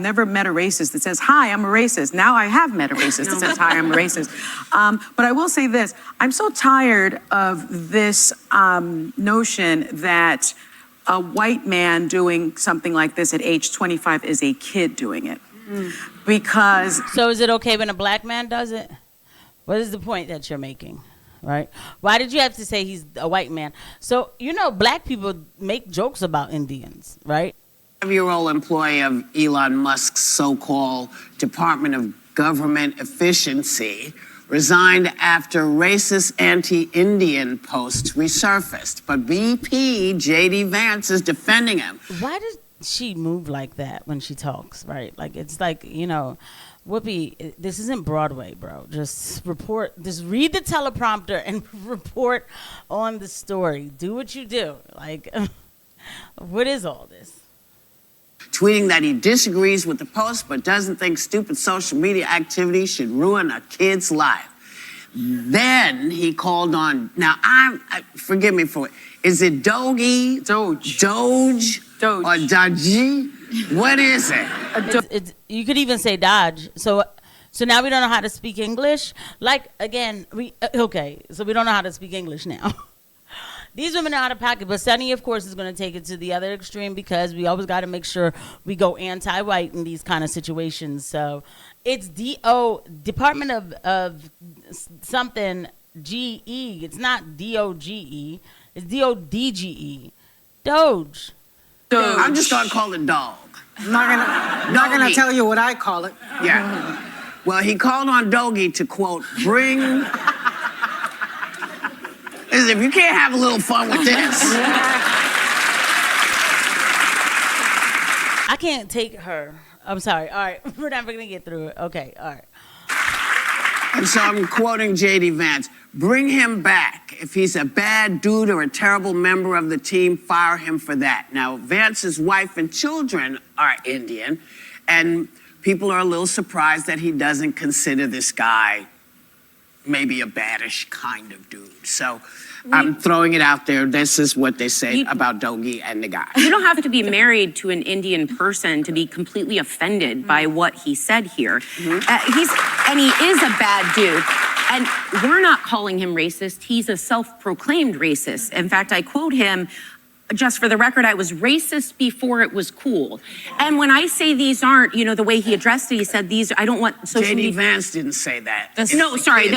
never met a racist that says, hi, I'm a racist. Now I have met a racist that says, hi, I'm a racist. But I will say this, I'm so tired of this notion that a white man doing something like this at age 25 is a kid doing it. Because... So is it okay when a black man does it? What is the point that you're making? Right? Why did you have to say he's a white man? So, you know, black people make jokes about Indians, right? 5-year-old employee of Elon Musk's so-called Department of Government Efficiency resigned after racist anti-Indian posts resurfaced. But BP, J.D. Vance, is defending him. Why does she move like that when she talks, right? Like, it's like, you know... Whoopi, this isn't Broadway, bro. Just read the teleprompter and report on the story. Do what you do. Like, what is all this? Tweeting that he disagrees with the post but doesn't think stupid social media activity should ruin a kid's life. Then he called on, now forgive me for it, is it DOGE? Doge. Doge? Doge. Or Doge? What is it? You could even say Dodge. So now we don't know how to speak English. Like, again, so we don't know how to speak English now. These women are out of pocket, but Sunny, of course, is going to take it to the other extreme because we always got to make sure we go anti-white in these kind of situations. So it's Department of something GE. It's not DOGE. It's DODGE. Doge. I'm just going to call it dog. I'm not gonna tell you what I call it. Yeah. Well, he called on DOGE to, quote, bring... Listen, if you can't have a little fun with this... I can't take her. I'm sorry. All right. We're never going to get through it. Okay. All right. And so I'm quoting J.D. Vance. Bring him back. If he's a bad dude or a terrible member of the team, fire him for that. Now, Vance's wife and children are Indian, and people are a little surprised that he doesn't consider this guy maybe a baddish kind of dude. So I'm throwing it out there. This is what they say about DOGE and the guy. You don't have to be married to an Indian person to be completely offended by what he said here. He is a bad dude. And we're not calling him racist. He's a self-proclaimed racist. In fact, I quote him, just for the record, I was racist before it was cool. And when I say these aren't, you know, the way he addressed it, he said these, I don't want social media. J.D. Vance didn't say that. No, sorry, to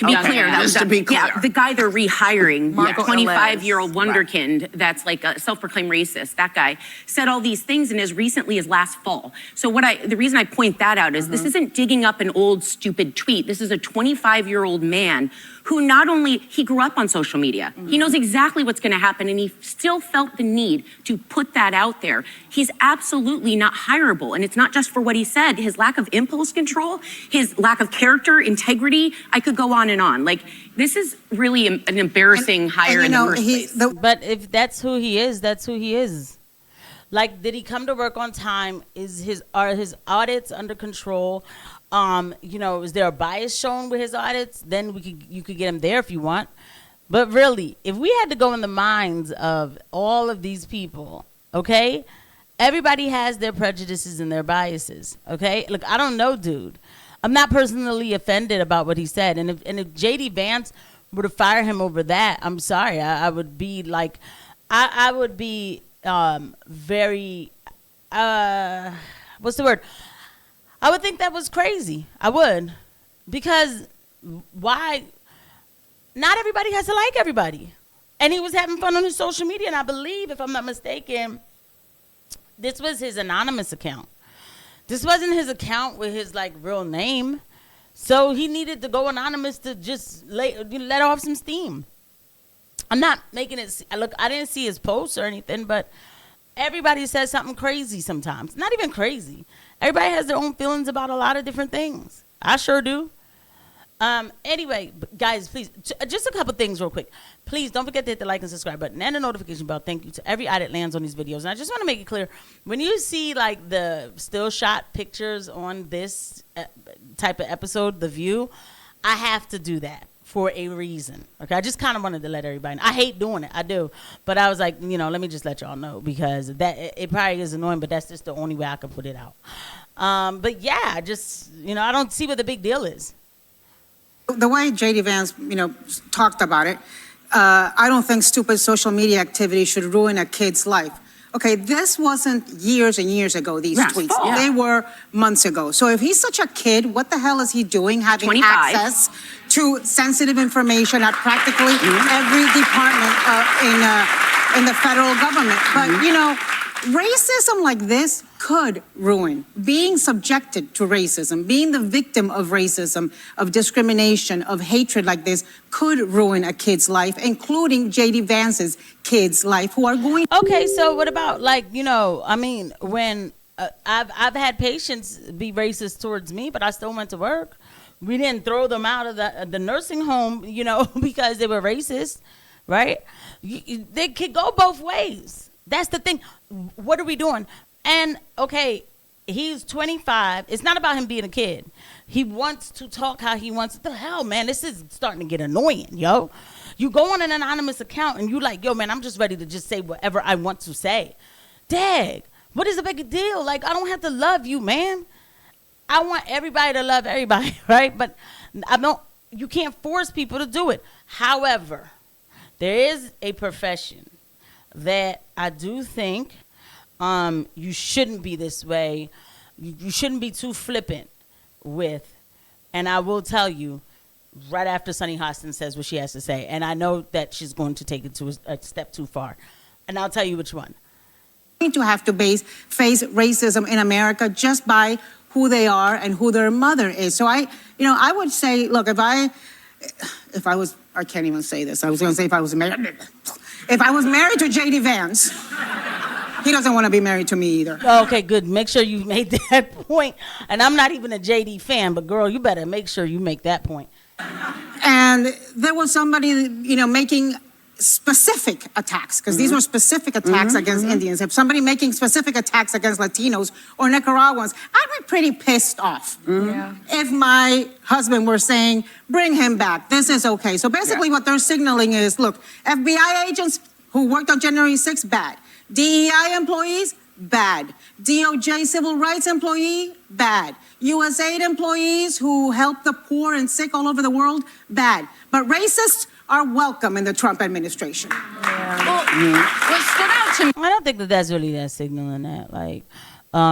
be clear. Just to be clear. Yeah, the guy they're rehiring, the 25-year-old wonderkind that's like a self-proclaimed racist, that guy, said all these things and as recently as last fall. So the reason I point that out is this isn't digging up an old stupid tweet. This is a 25-year-old man who not only, he grew up on social media. He knows exactly what's gonna happen and he still felt the need to put that out there. He's absolutely not hireable. And it's not just for what he said, his lack of impulse control, his lack of character, integrity, I could go on and on. Like, this is really an embarrassing hire in the first place. But if that's who he is, that's who he is. Like, did he come to work on time? Are his audits under control? You know, is there a bias shown with his audits? Then you could get him there if you want. But really, if we had to go in the minds of all of these people, okay, everybody has their prejudices and their biases, okay? Look, I don't know, dude. I'm not personally offended about what he said. And if J.D. Vance were to fire him over that, I'm sorry. I would be like, I would be very, what's the word? I would think that was crazy. I would. Because why? Not everybody has to like everybody. And he was having fun on his social media. And I believe, if I'm not mistaken, this was his anonymous account. This wasn't his account with his, like, real name. So he needed to go anonymous to just let off some steam. I'm not making it, look, I didn't see his posts or anything, but everybody says something crazy sometimes. Not even crazy. Everybody has their own feelings about a lot of different things. I sure do. Anyway, guys, please, just a couple things real quick. Please don't forget to hit the like and subscribe button and the notification bell. Thank you to every eye that lands on these videos. And I just want to make it clear, when you see like the still shot pictures on this type of episode, The View, I have to do that for a reason. Okay, I just kind of wanted to let everybody know. I hate doing it, I do, but I was like, let me just let y'all know, because it probably is annoying, but that's just the only way I can put it out. But yeah, just I don't see what the big deal is. The way JD Vance, talked about it, I don't think stupid social media activity should ruin a kid's life. Okay, this wasn't years and years ago, these tweets. Yeah. They were months ago. So if he's such a kid, what the hell is he doing having 25. access to sensitive information at practically every department in the federal government? But, racism like this could ruin. Being subjected to racism, being the victim of racism, of discrimination, of hatred like this could ruin a kid's life, including JD Vance's kid's life, who are going. Okay, so what about when I've had patients be racist towards me, but I still went to work. We didn't throw them out of the nursing home, because they were racist, right? They could go both ways. That's the thing. What are we doing? And okay, he's 25. It's not about him being a kid. He wants to talk how he wants. The hell, man, this is starting to get annoying, yo. You go on an anonymous account and you like, yo, man, I'm just ready to just say whatever I want to say. Dag, what is the big deal? Like, I don't have to love you, man. I want everybody to love everybody, right? But you can't force people to do it. However, there is a profession that I do think you shouldn't be this way. You shouldn't be too flippant with. And I will tell you, right after Sunny Hostin says what she has to say, and I know that she's going to take it to a step too far, and I'll tell you which one. To have to face racism in America just by who they are and who their mother is. So I would say, look, if I was, I can't even say this. I was going to say if I was married to JD Vance, he doesn't want to be married to me either. Okay, good. Make sure you made that point. And I'm not even a JD fan, but girl, you better make sure you make that point. And there was somebody, making specific attacks, because these were specific attacks against Indians. If somebody making specific attacks against Latinos or Nicaraguans, I'd be pretty pissed off. Yeah. If my husband were saying, bring him back, this is okay. So basically what they're signaling is, look, FBI agents who worked on January 6th, bad. DEI employees, bad. DOGE civil rights employee, bad. USAID employees who help the poor and sick all over the world, bad. But racists are welcome in the Trump administration. Yeah. Well, what stood out to me. I don't think that's really that signaling that. Like,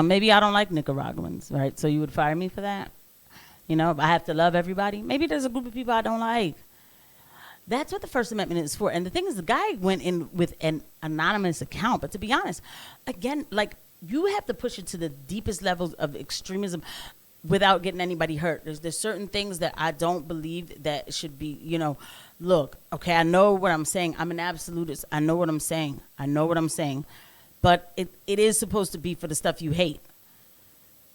maybe I don't like Nicaraguans, right? So you would fire me for that? If I have to love everybody, maybe there's a group of people I don't like. That's what the First Amendment is for. And the thing is, the guy went in with an anonymous account. But to be honest, again, like, you have to push it to the deepest levels of extremism without getting anybody hurt. There's certain things that I don't believe that should be, look, okay, I know what I'm saying. I'm an absolutist. I know what I'm saying. But it is supposed to be for the stuff you hate.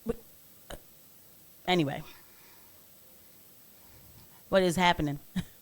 But, anyway, what is happening?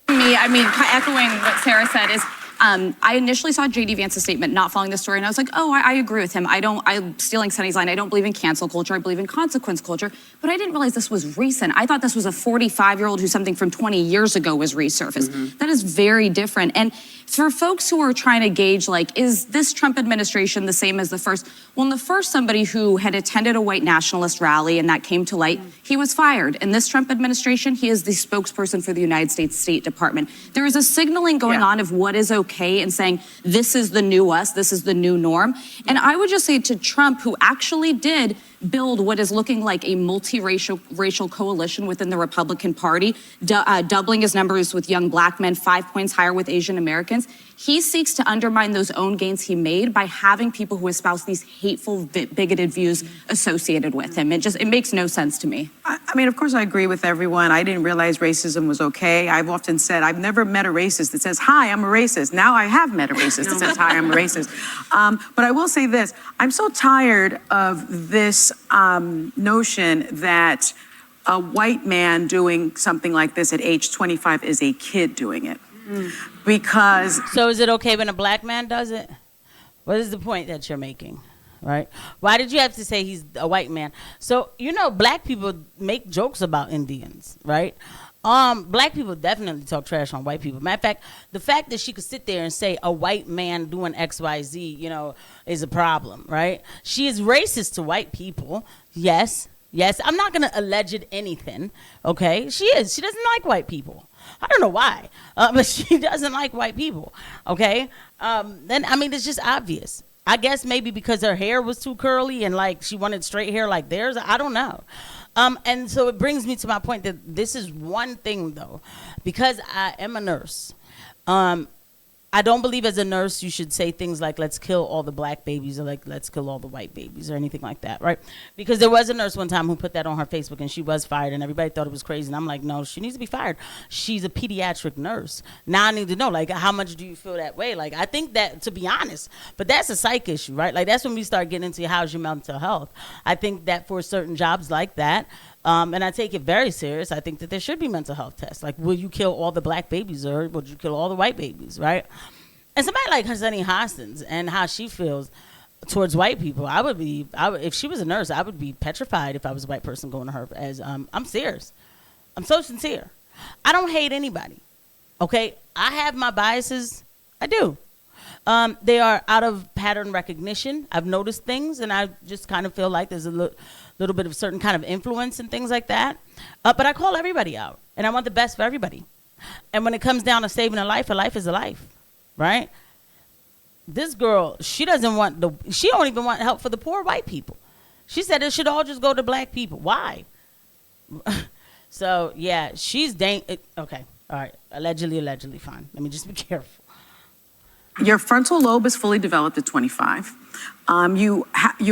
Echoing what Sarah said is, I initially saw JD Vance's statement not following the story, and I was like, oh, I agree with him. I'm stealing Sunny's line. I don't believe in cancel culture. I believe in consequence culture. But I didn't realize this was recent. I thought this was a 45-year-old who something from 20 years ago was resurfaced. That is very different. And for folks who are trying to gauge, like, is this Trump administration the same as the first? Well, in the first, somebody who had attended a white nationalist rally and that came to light, he was fired. In this Trump administration, he is the spokesperson for the United States State Department. There is a signaling going on of what is okay and saying, this is the new us, this is the new norm. And I would just say to Trump, who actually did build what is looking like a multiracial coalition within the Republican Party, doubling his numbers with young black men, 5 points higher with Asian Americans. He seeks to undermine those own gains he made by having people who espouse these hateful, bigoted views associated with him. It makes no sense to me. Of course I agree with everyone. I didn't realize racism was okay. I've often said I've never met a racist that says, hi, I'm a racist. Now I have met a racist that says, hi, I'm a racist. But I will say this. I'm so tired of this notion that a white man doing something like this at age 25 is a kid doing it. Because... So is it okay when a black man does it? What is the point that you're making, right? Why did you have to say he's a white man? So, black people make jokes about Indians, right? Black people definitely talk trash on white people. Matter of fact, the fact that she could sit there and say a white man doing XYZ, you know, is a problem, right? She is racist to white people. Yes. I'm not gonna allege anything. Okay, she is. She doesn't like white people. I don't know why, but she doesn't like white people. Okay, then I mean it's just obvious. I guess maybe because her hair was too curly and like she wanted straight hair like theirs. I don't know. And so it brings me to my point that this is one thing though, because I am a nurse. I don't believe as a nurse you should say things like let's kill all the black babies or like let's kill all the white babies or anything like that, right? Because there was a nurse one time who put that on her Facebook and she was fired and everybody thought it was crazy. And I'm like, no, she needs to be fired. She's a pediatric nurse. Now I need to know, like, how much do you feel that way? Like, I think that, to be honest, but that's a psych issue, right? Like, that's when we start getting into how's your mental health. I think that for certain jobs like that, and I take it very serious, I think that there should be mental health tests. Like, will you kill all the black babies or would you kill all the white babies, right? And somebody like Sunny Hostins and how she feels towards white people, if she was a nurse, I would be petrified if I was a white person going to her as, I'm serious. I'm so sincere. I don't hate anybody, okay? I have my biases. I do. They are out of pattern recognition. I've noticed things and I just kind of feel like there's a little bit of certain kind of influence and things like that. But I call everybody out and I want the best for everybody. And when it comes down to saving a life is a life, right? This girl, she don't even want help for the poor white people. She said it should all just go to black people. Why? So yeah, she's okay. All right. Allegedly, fine. Let me just be careful. Your frontal lobe is fully developed at 25. You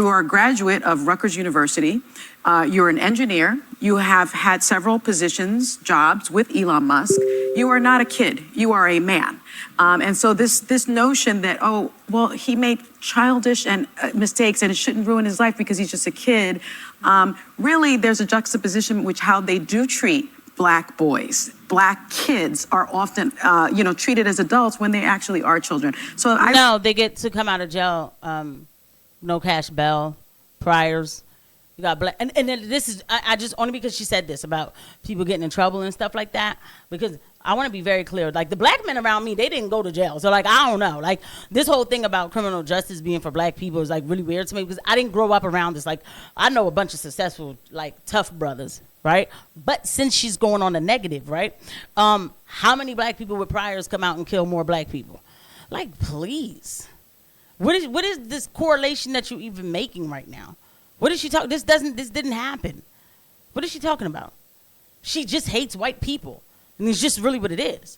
are a graduate of Rutgers University. You're an engineer. You have had several positions, jobs with Elon Musk. You are not a kid. You are a man. And so this notion that, oh, well, he made childish and mistakes and it shouldn't ruin his life because he's just a kid. Really, there's a juxtaposition which how they do treat black boys. Black kids are often, treated as adults when they actually are children. So no, they get to come out of jail, no cash bail, priors. You got black, and then this is I just only because she said this about people getting in trouble and stuff like that. Because I want to be very clear, like the black men around me, they didn't go to jail. So like I don't know, like this whole thing about criminal justice being for black people is like really weird to me because I didn't grow up around this. Like I know a bunch of successful, like tough brothers. Right, but since she's going on the negative, right? How many black people with priors come out and kill more black people? Like, please, what is this correlation that you're even making right now? What is she talking? This didn't happen. What is she talking about? She just hates white people, and it's just really what it is.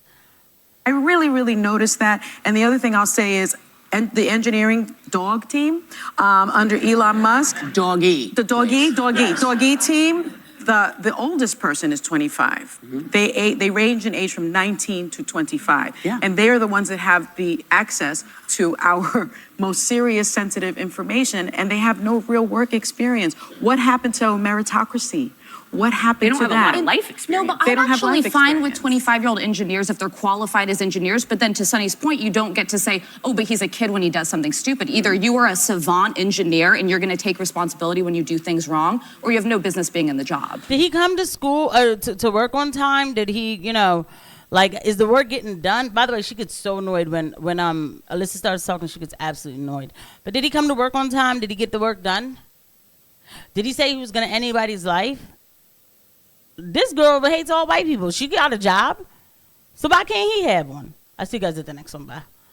I really, really noticed that. And the other thing I'll say is, the engineering dog team under Elon Musk, Doggy. The doggy team. The oldest person is 25. Mm-hmm. They range in age from 19 to 25. Yeah. And they are the ones that have the access to our most serious, sensitive information, and they have no real work experience. What happened to Meritocracy? What happened to that? They don't have a lot of life experience. No, but I'm actually fine with 25-year-old engineers if they're qualified as engineers. But then to Sunny's point, you don't get to say, oh, but he's a kid when he does something stupid. Either you are a savant engineer and you're going to take responsibility when you do things wrong, or you have no business being in the job. Did he come to school to work on time? Did he, like, is the work getting done? By the way, she gets so annoyed when Alyssa starts talking. She gets absolutely annoyed. But did he come to work on time? Did he get the work done? Did he say he was going to end anybody's life? This girl hates all white people. She got a job. So why can't he have one? I see you guys at the next one. Bye.